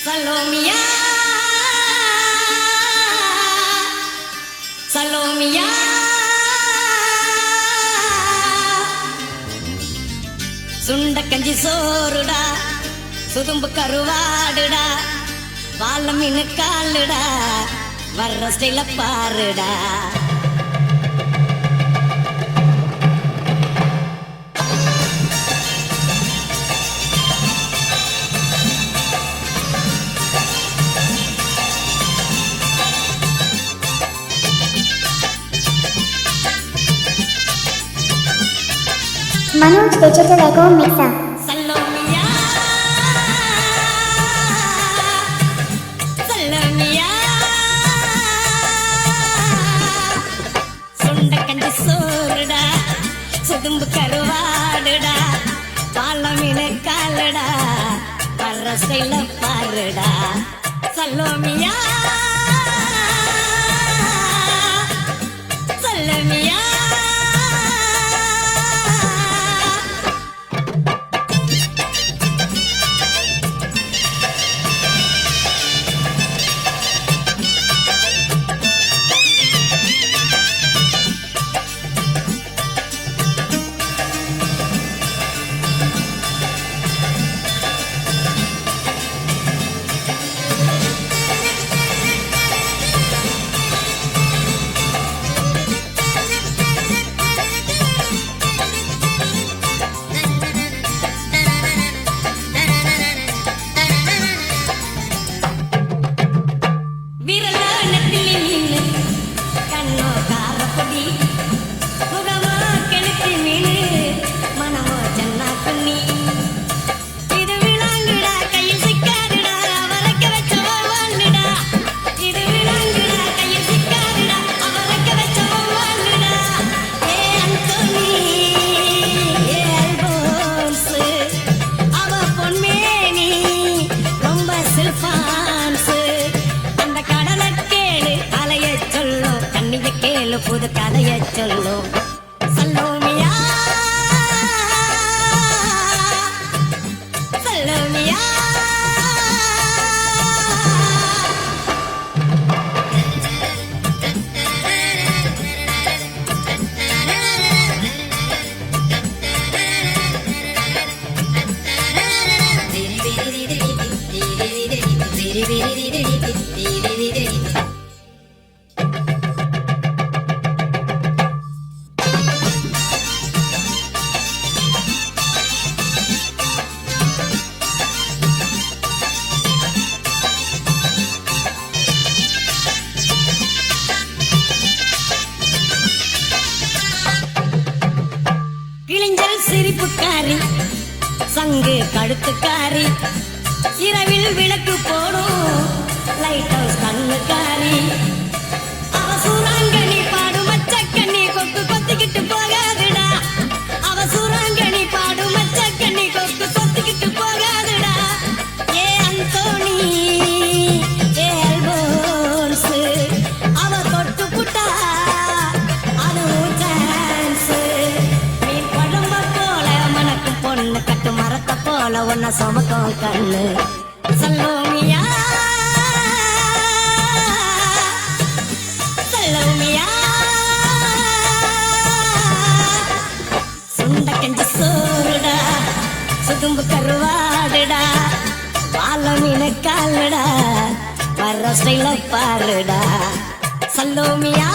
சலோமியா சலோமியா சுண்ட கஞ்சி சோறுடா சுதும்பு கருவாடுடா வாழ மீனு காலுடா வர்ற ஸ்டைல பாருடா Manoj Digital Mixer. Salomiya Salomiya சுண்ட கஞ்சி சோறுடா சுதும்பு கருவாடுடா வாழ மீனு காலுடா வர்ற ஸ்டைல பாருடா சலோமியா சலோமியா புது கதைய சொல்லும் சலோமியா சலோமியா கிழிஞ்சல் சிரிப்புக்காரி சங்கு கழுத்துக்காரி இரவில் விளக்கு போடும் லைட் ஹவுஸ் கண்ணுக்காரி அவ சூறாங்கனி பாடும் மச்சக்கண்ணி கொக்கு கொத்திக்கிட்டு போகாதுடா அவ சூறாங்கனி பாடும் மச்சக்கண்ணி கொக்கு கொத்திக்கிட்டு போகாதுடா ஏ அந்தோணி ஏ அல்போன்ஸ் அவ தொட்டு புட்டா பொண்ணு கட்டு மரத்த போல ஒன்ன சுமக்கும் கண்ணு சலோமியா சலோமியா சுண்ட கஞ்சி சோறுடா சுதும்பு கருவாடுடா வாழ மீனு காலுடா வர்ற ஸ்டைல பாருடா சலோமியா